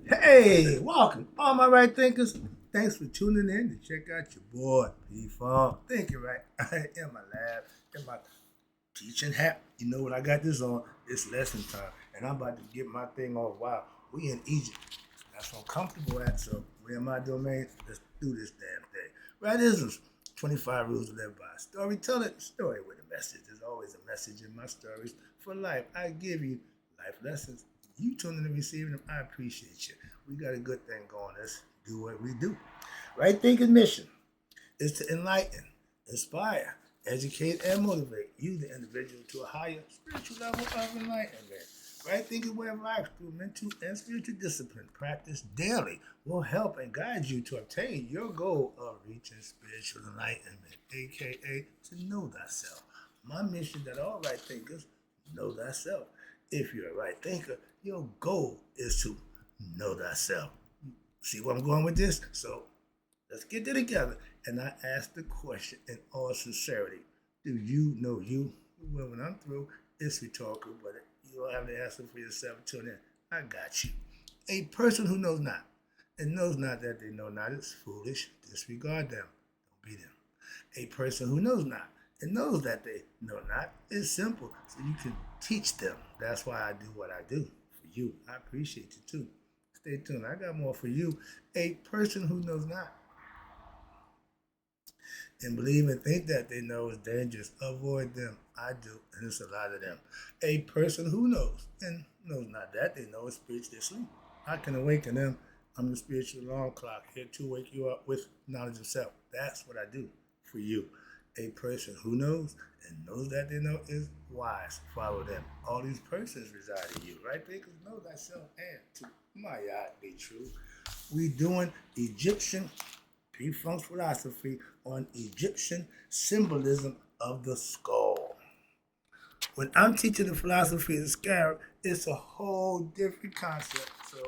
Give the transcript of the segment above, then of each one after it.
Hey, welcome, all my right thinkers. Thanks for tuning in to check out your boy, P-Funk. Thinking right in my lab, in my teaching hat. You know what I got this on? It's lesson time, and I'm about to get my thing off. Wow, we in Egypt. That's where I'm comfortable at. So we're in my domain. Let's do this damn thing. Rightisms, 25 rules to live by. Storytelling, story with a message. There's always a message in my stories for life. I give you life lessons. You tuning and receiving them, I appreciate you. We got a good thing going. Let's do what we do. Right thinking mission is to enlighten, inspire, educate, and motivate you, the individual, to a higher spiritual level of enlightenment. Right thinking way of life through mental and spiritual discipline practiced daily will help and guide you to obtain your goal of reaching spiritual enlightenment, aka to know thyself. My mission that all right thinkers know thyself. If you're a right thinker, your goal is to know thyself. See where I'm going with this? So let's get it together. And I ask the question in all sincerity. Do you know you? Well, when I'm through, it's rhetorical, but you don't have the answer for yourself. Tune in. I got you. A person who knows not and knows not that they know not is foolish. Disregard them. Don't be them. A person who knows not and knows that they know not is simple. So you can teach them. That's why I do what I do for you. I appreciate you too. Stay tuned. I got more for you. A person who knows not and believe and think that they know is dangerous. Avoid them. I do, and it's a lot of them. A person who knows and knows not that they know is spiritually asleep. I can awaken them. I'm the spiritual alarm clock here to wake you up with knowledge of self. That's what I do for you. A person who knows and knows that they know is wise. Follow them. All these persons reside in you, right? Because know thyself and to my God be true. We doing Egyptian P-Funk's philosophy on Egyptian symbolism of the skull. When I'm teaching the philosophy of the scarab, it's a whole different concept. So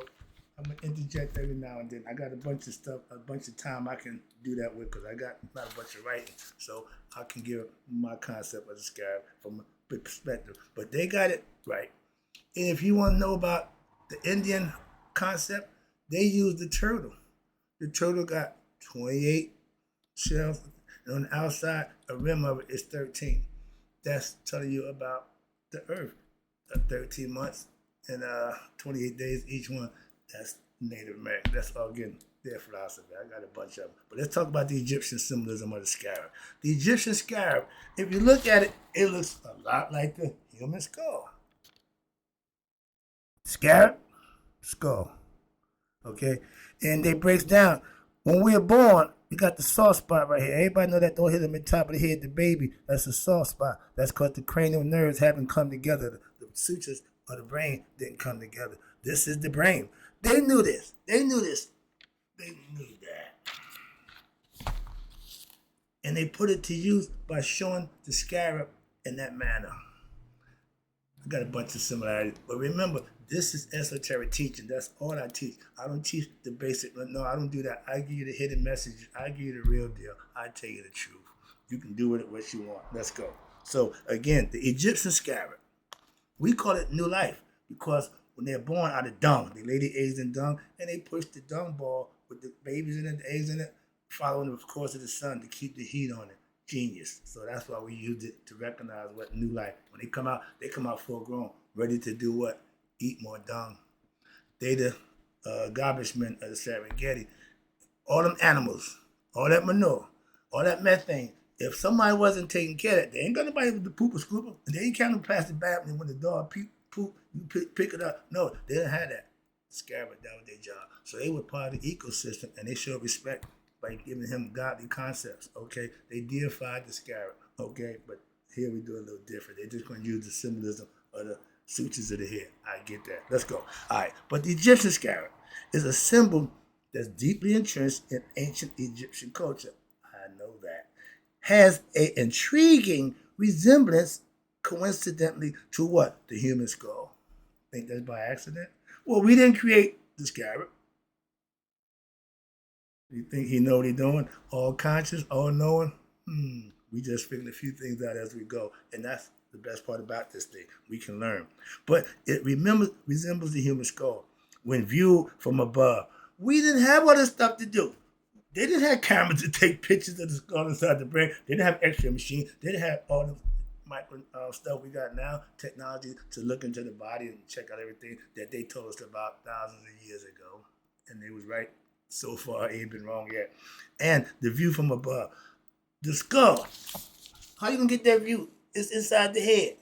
I'm gonna interject every now and then. I got a bunch of stuff, a bunch of time I can do that with because I got not a bunch of writing, so I can give my concept of the scarab from a perspective. But they got it right. And if you want to know about the Indian concept, they use the turtle. The turtle got 28 shells, and on the outside, a rim of it is 13. That's telling you about the Earth. 13 months and 28 days each one. That's Native American. That's all getting their philosophy. I got a bunch of them. But let's talk about the Egyptian symbolism of the scarab. The Egyptian scarab, if you look at it, it looks a lot like the human skull. Scarab, skull. Okay? And they breaks down. When we're born, we got the soft spot right here. Everybody know that don't hit them in the top of the head, the baby. That's a soft spot. That's because the cranial nerves haven't come together. The sutures of the brain didn't come together. This is the brain. They knew this. They knew this. They knew that. And they put it to use by showing the scarab in that manner. I got a bunch of similarities. But remember, this is esoteric teaching. That's all I teach. I don't teach the basic. No, I don't do that. I give you the hidden message. I give you the real deal. I tell you the truth. You can do with it what you want. Let's go. So again, the Egyptian scarab. We call it new life because when they're born out of dung, they lay the eggs in dung and they push the dung ball with the babies in it, the eggs in it, following the course of the sun to keep the heat on it. Genius. So that's why we used it to recognize what new life. When they come out full grown, ready to do what? Eat more dung. They the garbage men of the Serengeti. All them animals, all that manure, all that methane. If somebody wasn't taking care of it, they ain't got nobody with the poop or scooper. They ain't counting plastic bag when the dog poop, you pick it up. No, they didn't have that. Scarab, that was their job. So they were part of the ecosystem and they showed respect by giving him godly concepts. Okay, they deified the scarab. Okay, but here we do a little different. They're just going to use the symbolism of the sutures of the head. I get that. Let's go. All right, but the Egyptian scarab is a symbol that's deeply entrenched in ancient Egyptian culture. I know that. Has an intriguing resemblance, coincidentally, to what? The human skull. Think that's by accident? Well, we didn't create the scarab. You think he know what he doing? All conscious, all knowing? We just figuring a few things out as we go. And that's the best part about this thing. We can learn. But it resembles the human skull. when viewed from above. We didn't have all this stuff to do. They didn't have cameras to take pictures of the skull inside the brain. They didn't have X-ray machine. They didn't have all the micro stuff we got now, technology to look into the body and check out everything that they told us about thousands of years ago. And they was right so far, ain't been wrong yet. And the view from above. The skull. How you gonna get that view? It's inside the head.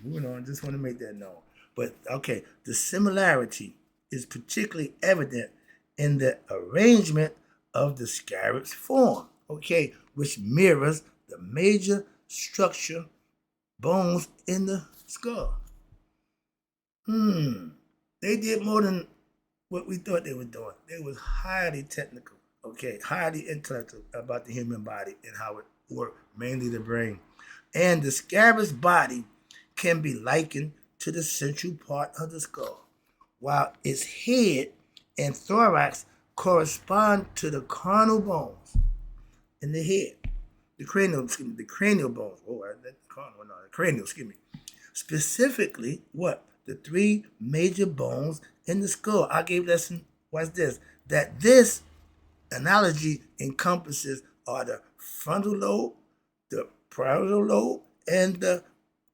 Moving on, just want to make that known. But okay, the similarity is particularly evident in the arrangement of the scarab's form, okay, which mirrors the major structure bones in the skull. They did more than what we thought they were doing. They was highly technical, okay, highly intellectual about the human body and how it worked, mainly the brain. And the scarab's body can be likened to the central part of the skull, while its head and thorax correspond to the carnal bones in the head. The cranial bones. The cranial, Specifically, what? The three major bones in the skull. I gave lesson, what's this? That this analogy encompasses are the frontal lobe, the parietal lobe, and the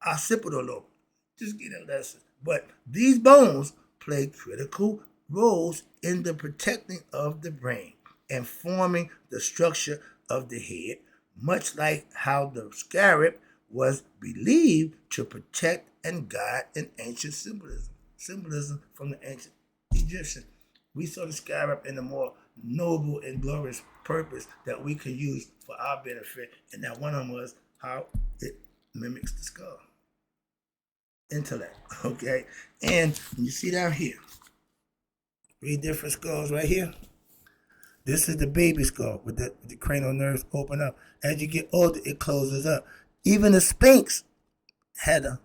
occipital lobe. Just get a lesson. But these bones play critical roles in the protecting of the brain and forming the structure of the head, much like how the scarab was believed to protect and guide in ancient symbolism. Symbolism from the ancient Egyptians. We saw the scarab in a more noble and glorious purpose that we could use for our benefit, and that one of them was how it mimics the skull. Intellect, okay? And you see down here, three different skulls right here. This is the baby skull with the cranial nerves open up. As you get older, it closes up. Even the Sphinx had a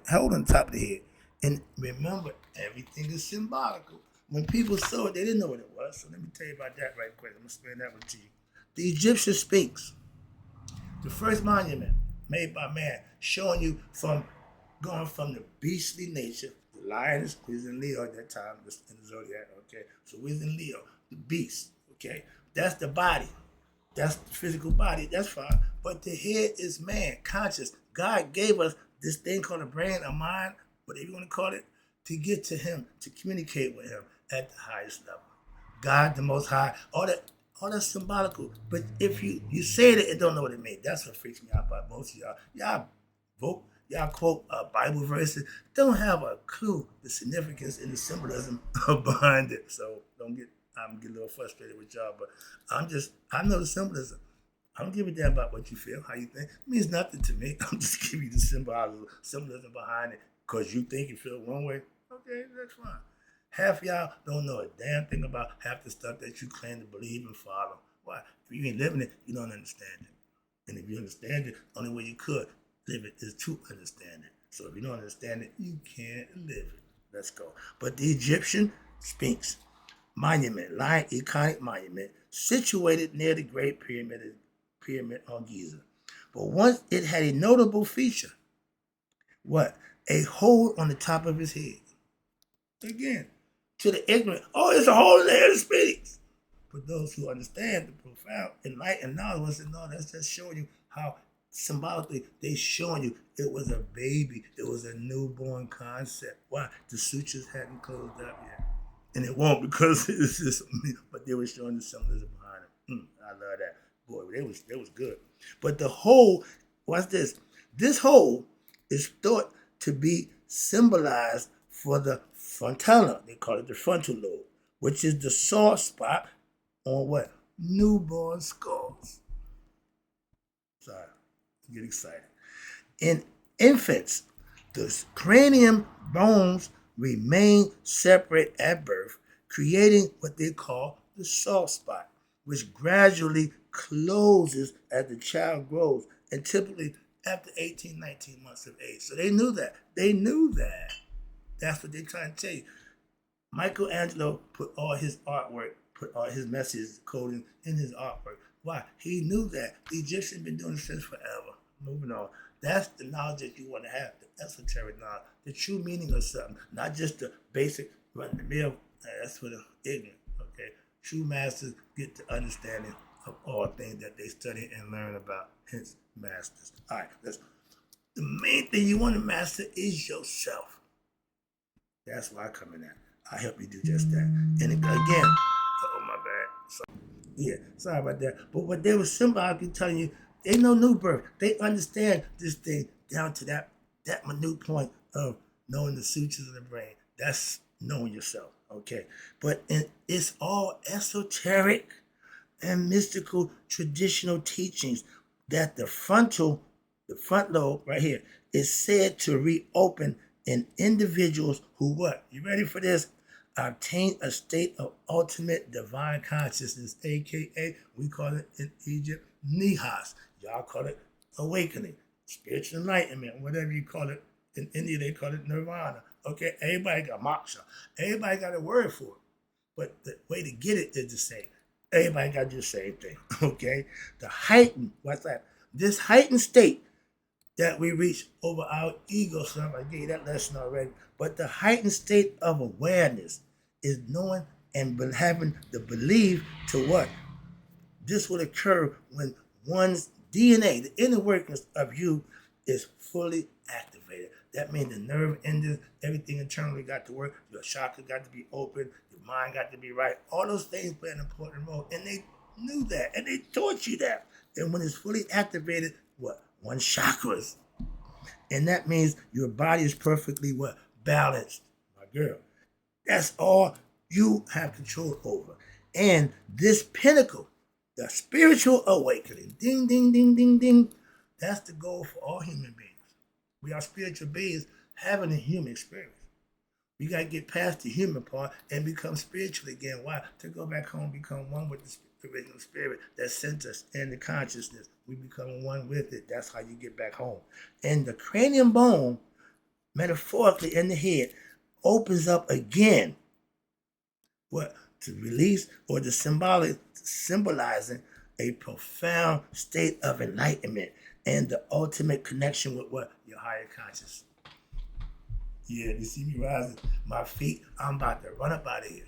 hole on top of the head. And remember, everything is symbolical. When people saw it, they didn't know what it was. So let me tell you about that right quick. I'm going to explain that one to you. The Egyptian Sphinx, the first monument made by man, showing you going from the beastly nature, the lion was in Leo at that time, in the zodiac, okay? So we was in Leo, the beast, okay? That's the body. That's the physical body, that's fine. But the head is man, conscious. God gave us this thing called a brain, a mind, whatever you want to call it, to get to him, to communicate with him at the highest level. God, the Most High, all that's symbolical. But if you say it and don't know what it means, that's what freaks me out about most of y'all. Y'all quote Bible verses, don't have a clue the significance and the symbolism behind it. So I'm getting a little frustrated with y'all, but I know the symbolism. I don't give a damn about what you feel, how you think. It means nothing to me. I'm just giving you the symbolism behind it because you think you feel one way. Okay, that's fine. Half y'all don't know a damn thing about half the stuff that you claim to believe and follow. Why? If you ain't living it, you don't understand it. And if you understand it, the only way you could live it is to understand it. So if you don't understand it, you can't live it. Let's go. But the Egyptian Sphinx monument, iconic monument, situated near the Great Pyramid on Giza. But once it had a notable feature. What? A hole on the top of his head. Again, to the ignorant, it's a hole in the head of the Sphinx. But those who understand the profound enlightened knowledge will say, no, that's just showing you how symbolically they showing you it was a baby, it was a newborn concept. Why? The sutures hadn't closed up yet. And it won't because it's just, but they were showing the symbolism behind it. I love that. Boy, they was good. But the hole, watch this. This hole is thought to be symbolized for the frontala. They call it the frontal lobe, which is the soft spot on what? Newborn skulls. Sorry, I get excited. In infants, the cranium bones remain separate at birth, creating what they call the soft spot, which gradually closes as the child grows, and typically after 18, 19 months of age. So they knew that. That's what they're trying to tell you. Michelangelo put all his artwork, put all his messages coding in his artwork. Why? He knew that. The Egyptians been doing this since forever. Moving on. That's the knowledge that you want to have, the esoteric knowledge, the true meaning of something, not just the basic run-of-the-mill. That's for the ignorant, okay? True masters get the understanding of all things that they study and learn about, hence masters. All right, the main thing you want to master is yourself. That's why I come in at. I help you do just that. And again, oh my bad. So, yeah, sorry about that. But what they were symbolically telling you, they know new birth. They understand this thing down to that minute point of knowing the sutures of the brain. That's knowing yourself, okay? But it's all esoteric and mystical traditional teachings that the front lobe right here is said to reopen in individuals who what? You ready for this? Obtain a state of ultimate divine consciousness, aka we call it in Egypt nihas. Y'all call it awakening, spiritual enlightenment, whatever you call it. In India they call it nirvana. Okay, everybody got moksha. Everybody got a word for it, but the way to get it is the same. Everybody got to do the same thing. Okay, what's that? This heightened state that we reach over our ego self. I gave you that lesson already. But the heightened state of awareness is knowing and having the belief to what? This will occur when one's DNA, the inner workings of you, is fully activated. That means the nerve endings, everything internally got to work. Your chakra got to be open. Your mind got to be right. All those things play an important role. And they knew that. And they taught you that. And when it's fully activated, what? One chakras. And that means your body is perfectly what? Balanced, my girl. That's all you have control over. And this pinnacle, the spiritual awakening, ding, ding, ding, ding, ding, that's the goal for all human beings. We are spiritual beings having a human experience. We got to get past the human part and become spiritual again. Why? To go back home, become one with the original spirit that sent us in the consciousness. We become one with it. That's how you get back home. And the cranium bone, metaphorically in the head, opens up again. What? To release or to symbolizing a profound state of enlightenment and the ultimate connection with what? Your higher consciousness. Yeah, you see me rising my feet. I'm about to run up out of here.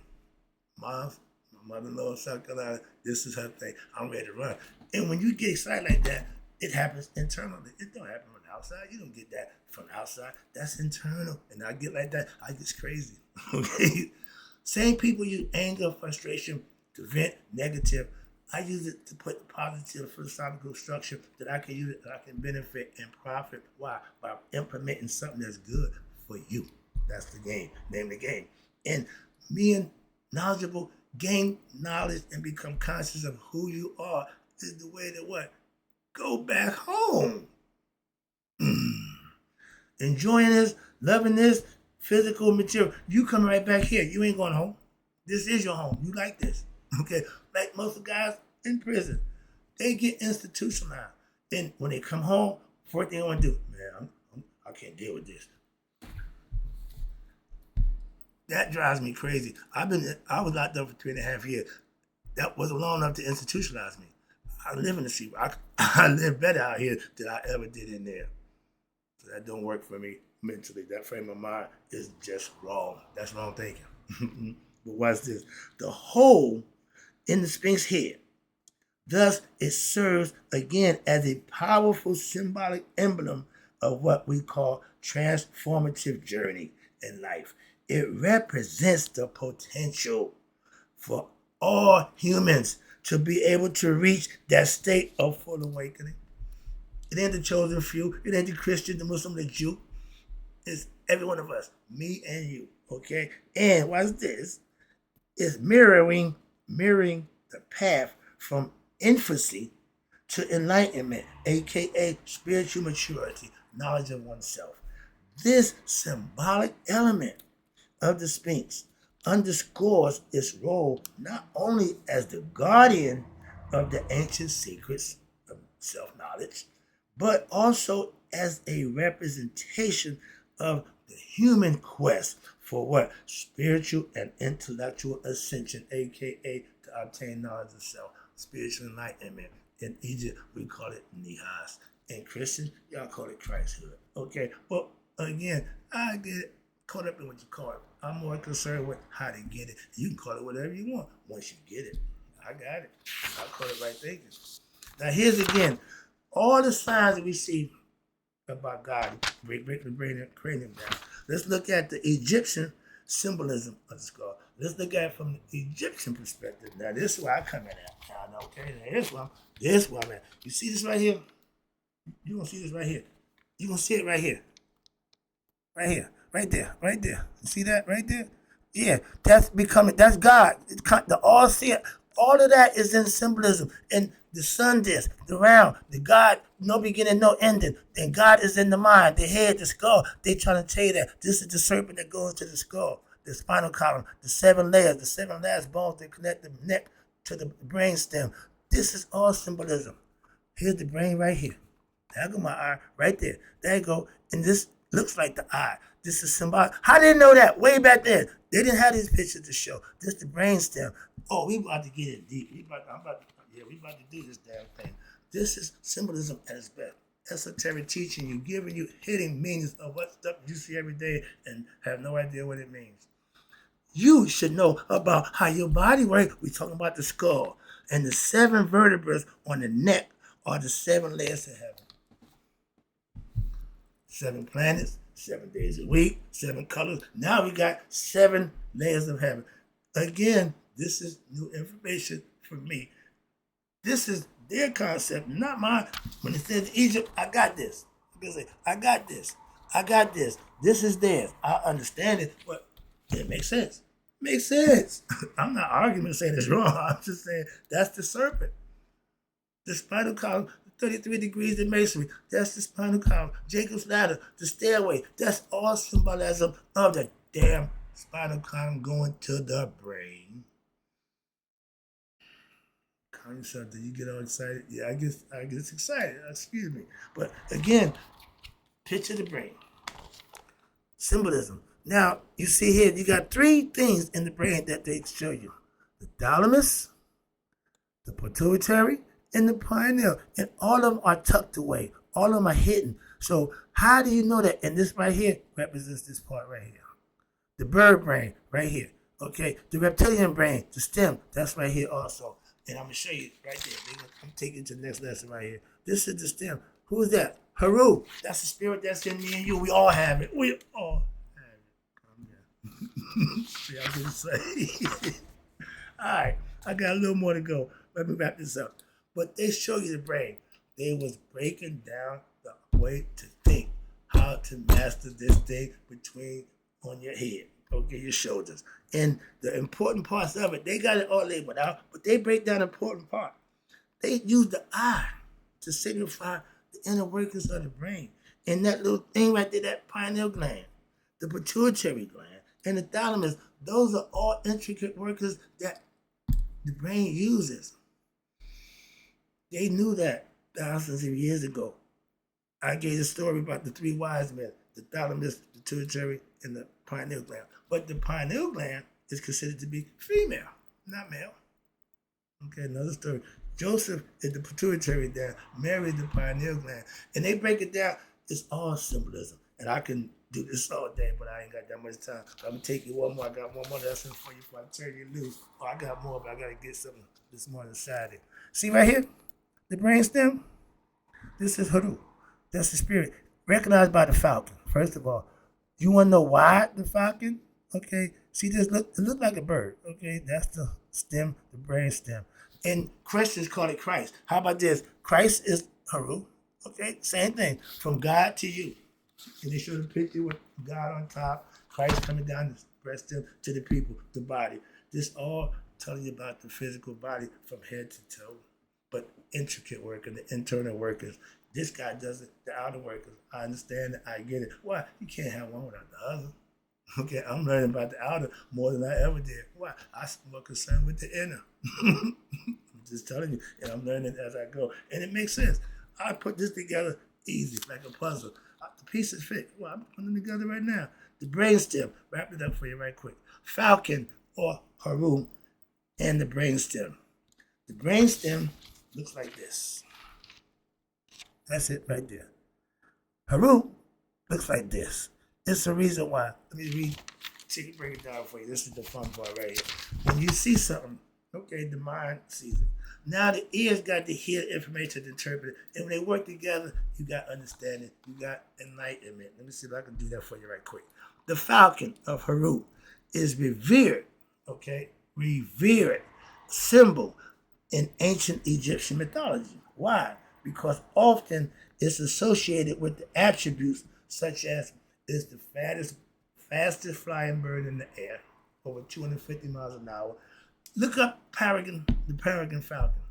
Mom's, my mother-in-law in South Carolina, this is her thing. I'm ready to run. And when you get excited like that, it happens internally. It don't happen from the outside. You don't get that from the outside. That's internal. And I get like that, I get crazy. Okay? Same people use anger, frustration to vent negative. I use it to put the positive philosophical structure that I can use it, that I can benefit and profit. Why? By implementing something that's good for you. That's the game. Name the game. And being knowledgeable, gain knowledge, and become conscious of who you are is the way to what? Go back home. Enjoying this, loving this, physical material. You come right back here. You ain't going home. This is your home. You like this. Okay? Like most of the guys in prison. They get institutionalized. And when they come home, first thing they want to do, man, I can't deal with this. That drives me crazy. I was locked up for 3.5 years. That wasn't long enough to institutionalize me. I live in the sea. I live better out here than I ever did in there. So that don't work for me mentally. That frame of mind is just wrong. That's wrong thinking. But watch this. The hole in the Sphinx head. Thus, it serves again as a powerful symbolic emblem of what we call transformative journey in life. It represents the potential for all humans to be able to reach that state of full awakening. It ain't the chosen few. It ain't the Christian, the Muslim, the Jew. It's every one of us, me and you, okay? And what's this? It's mirroring the path from infancy to enlightenment, aka spiritual maturity, knowledge of oneself. This symbolic element of the Sphinx underscores its role not only as the guardian of the ancient secrets of self-knowledge, but also as a representation of the human quest for what? Spiritual and intellectual ascension, aka to obtain knowledge of self, spiritual enlightenment. In Egypt, we call it nihas. And Christian, y'all call it Christhood. Okay, well, again, I get caught up in what you call it. I'm more concerned with how to get it. You can call it whatever you want once you get it. I got it. I call it right thinking. Now, here's again, all the signs that we see about God, break them down. Let's look at the Egyptian symbolism of the skull. Let's look at it from the Egyptian perspective. Now, this is where I come in at. Now, okay, now this one, man. You see this right here? You're going to see this right here. You're going to see it right here. Right here. Right there. Right there. You see that right there? Yeah, that's God. The all-seer. All of that is in symbolism. And the sun disk, the round, the God, no beginning, no ending. Then God is in the mind, the head, the skull. They trying to tell you that this is the serpent that goes to the skull, the spinal column, the 7 layers, the 7 last bones that connect the neck to the brain stem. This is all symbolism. Here's the brain right here. There go my eye right there. There you go. And this looks like the eye. This is symbolic. How did they know that? Way back then. They didn't have these pictures to show. This is the brain stem. Oh, we about to get it deep. We about to do this damn thing. This is symbolism at its best. Esoteric teaching you, giving you hidden meanings of what stuff you see every day and have no idea what it means. You should know about how your body works. We're talking about the skull. And the 7 vertebrae on the neck are the 7 layers of heaven. 7 planets, 7 days a week, 7 colors. Now we got 7 layers of heaven. Again, this is new information for me. This is their concept, not mine. When it says Egypt, I got this. I got this. I got this. This is theirs. I understand it, but it makes sense. Makes sense. I'm not arguing saying it's wrong. I'm just saying that's the serpent. The spinal column, 33 degrees in masonry. That's the spinal column. Jacob's ladder, the stairway. That's all symbolism of the damn spinal column going to the brain. Something you get all excited. Yeah, I get excited. Excuse me. But again, picture the brain. Symbolism. Now, you see here, you got 3 things in the brain that they show you. The thalamus, the pituitary, and the pineal. And all of them are tucked away. All of them are hidden. So how do you know that? And this right here represents this part right here. The bird brain right here. Okay. The reptilian brain, the stem, that's right here also. And I'm going to show you right there. I'm taking you to the next lesson right here. This is the stem. Who is that? Haru. That's the spirit that's in me and you. We all have it. We all have it. Calm down. See, I didn't say. All right. I got a little more to go. Let me wrap this up. But they show you the brain. They was breaking down the way to think, how to master this thing between on your head. Okay, your shoulders. And the important parts of it, they got it all labeled out, but they break down the important part. They use the eye to signify the inner workings of the brain. And that little thing right there, that pineal gland, the pituitary gland, and the thalamus, those are all intricate workings that the brain uses. They knew that thousands of years ago. I gave the story about the 3 wise men, the thalamus, the pituitary, and the pineal gland. But the pineal gland is considered to be female, not male. Okay, another story. Joseph is the pituitary gland, Mary is the pineal gland. And they break it down. It's all symbolism. And I can do this all day, but I ain't got that much time. So I'm going to take you one more. I got one more lesson for you before I turn you loose. Oh, I got more, but I got to get something this morning Saturday. See right here? The brainstem? This is Haru. That's the spirit. Recognized by the falcon. First of all, you want to know why the falcon? Okay, see this it look like a bird. Okay, that's the stem, the brain stem. And Christians call it Christ. How about this? Christ is Haru. Okay, same thing. From God to you. And they show the picture with God on top, Christ coming down the breast stem to the people, the body. This all telling you about the physical body from head to toe. But intricate work and the internal workers. This guy does it, the outer workers. I understand it, I get it. Why? You can't have one without the other. Okay, I'm learning about the outer more than I ever did. Why? I'm more concerned with the inner. I'm just telling you, and I'm learning as I go. And it makes sense. I put this together easy, like a puzzle. The pieces fit. Well, I'm putting them together right now. The brainstem, wrap it up for you right quick. Falcon or Haru and the brainstem. The brainstem looks like this. That's it right there. Haru looks like this. It's the reason why. Let me read. See, break it down for you. This is the fun part right here. When you see something, okay, the mind sees it. Now the ears got to hear information to interpret it. And when they work together, you got understanding. You got enlightenment. Let me see if I can do that for you right quick. The falcon of Haru is revered, okay? Revered symbol in ancient Egyptian mythology. Why? Because often it's associated with the attributes such as it's the fastest flying bird in the air, over 250 miles an hour. Look up the peregrine falcon.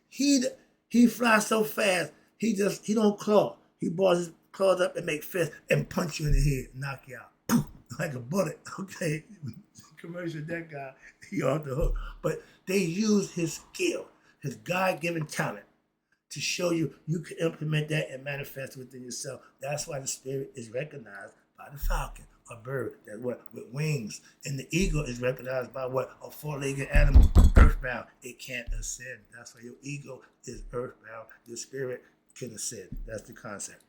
he flies so fast, he don't claw. He balls his claws up and make fists and punch you in the head, knock you out. Like a bullet, okay? Commercial, that guy, he off the hook. But they use his skill, his God-given talent, to show you can implement that and manifest within yourself. That's why the spirit is recognized by the falcon, a bird that with wings. And the eagle is recognized by what? A four-legged animal, earthbound. It can't ascend. That's why your ego is earthbound. Your spirit can ascend. That's the concept.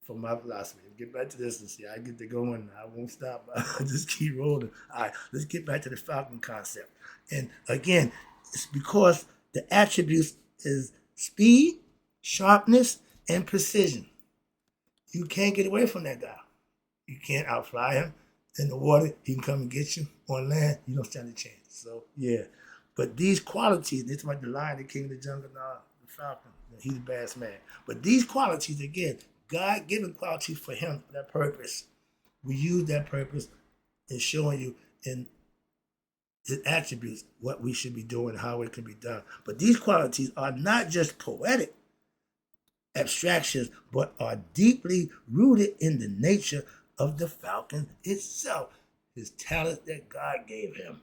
From my philosophy. Get back to this and see. I get to going. I won't stop. I just keep rolling. All right, let's get back to the falcon concept. And again, it's because the attributes is speed, sharpness, and precision. You can't get away from that guy. You can't outfly him. In the water, he can come and get you. On land, you don't stand a chance. So, yeah. But these qualities, this is like the lion, the king of the jungle, the falcon, he's the best man. But these qualities, again, God-given qualities for him, for that purpose. We use that purpose in showing you in his attributes what we should be doing, how it can be done. But these qualities are not just poetic abstractions, but are deeply rooted in the nature of the falcon itself, his talent that God gave him,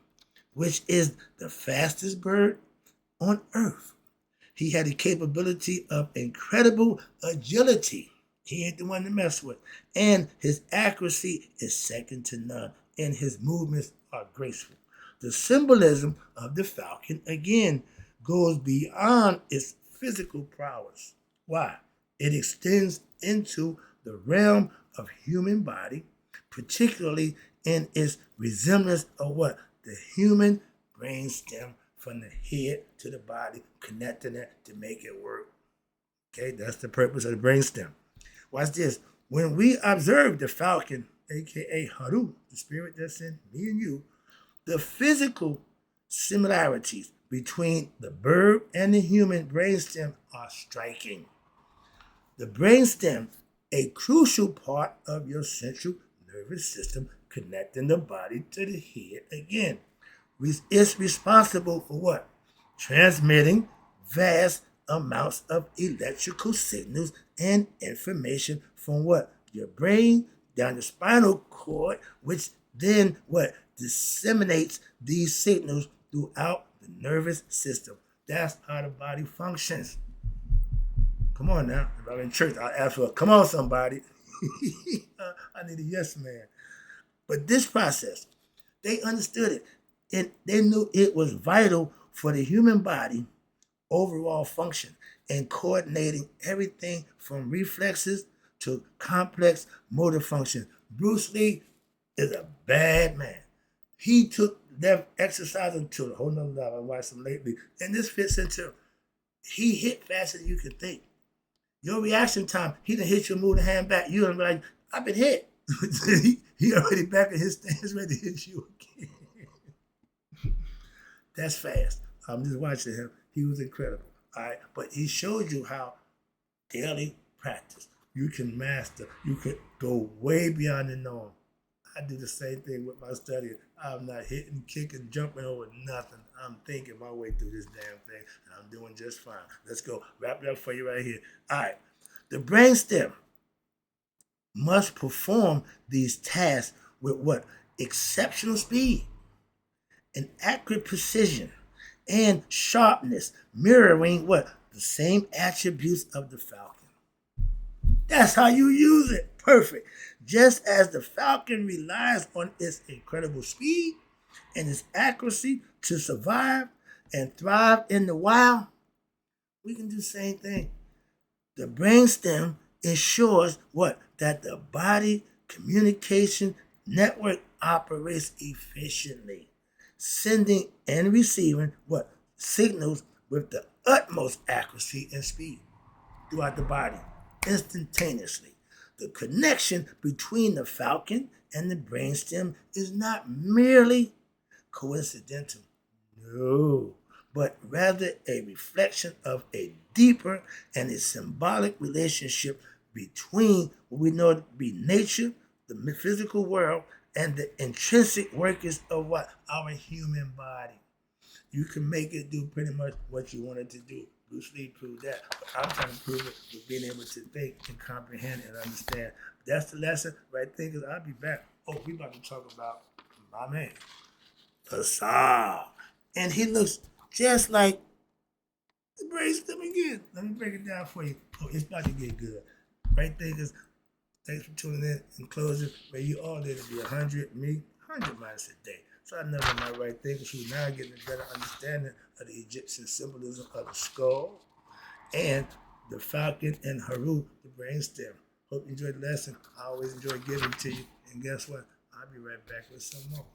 which is the fastest bird on earth. He had a capability of incredible agility. He ain't the one to mess with. And his accuracy is second to none, and his movements are graceful. The symbolism of the falcon, again, goes beyond its physical prowess. Why? It extends into the realm of human body, particularly in its resemblance of what? The human brain stem from the head to the body, connecting it to make it work. Okay, that's the purpose of the brain stem. Watch this. When we observe the falcon, aka Haru, the spirit that's in me and you, the physical similarities between the bird and the human brainstem are striking. The brainstem, a crucial part of your central nervous system connecting the body to the head, again, is responsible for what? Transmitting vast amounts of electrical signals and information from what? Your brain down the spinal cord, which then what? Disseminates these signals throughout the nervous system. That's how the body functions. Come on now. If I'm in church, I'll ask for, come on, somebody. I need a yes man. But this process, they understood it. And they knew it was vital for the human body overall function and coordinating everything from reflexes to complex motor function. Bruce Lee is a bad man. He took that exercise to a whole nother level. I watched him lately. And this fits into, he hit faster than you could think. Your reaction time, he done hit you, move the hand back. You done be like, I've been hit. he already back in his stance, ready to hit you again. That's fast. I'm just watching him. He was incredible. All right. But he showed you how daily practice, you can master, you could go way beyond the norm. I do the same thing with my studying. I'm not hitting, kicking, jumping over nothing. I'm thinking my way through this damn thing, and I'm doing just fine. Let's go. Wrap it up for you right here. All right. The brainstem must perform these tasks with what? Exceptional speed and accurate precision and sharpness, mirroring what? The same attributes of the falcon. That's how you use it. Perfect. Just as the falcon relies on its incredible speed and its accuracy to survive and thrive in the wild, we can do the same thing. The brainstem ensures what? That the body communication network operates efficiently, sending and receiving what? Signals with the utmost accuracy and speed throughout the body, instantaneously. The connection between the falcon and the brainstem is not merely coincidental, no, but rather a reflection of a deeper and a symbolic relationship between what we know to be nature, the physical world, and the intrinsic workings of what? Our human body. You can make it do pretty much what you want it to do. Bruce Lee proved that. But I'm trying to prove it with being able to think and comprehend and understand. That's the lesson. Right, thinkers. I'll be back. Oh, we about to talk about my man, Assad. And he looks just like the brainstem again. Let me break it down for you. Oh, it's about to get good. Right, thinkers. Thanks for tuning in closing. May you all live to be 100, me, 100 miles a day. So I know my right thinkers who now getting a better understanding of the Egyptian symbolism of the skull and the falcon and Haru, the brainstem. Hope you enjoyed the lesson. I always enjoy giving to you. And guess what? I'll be right back with some more.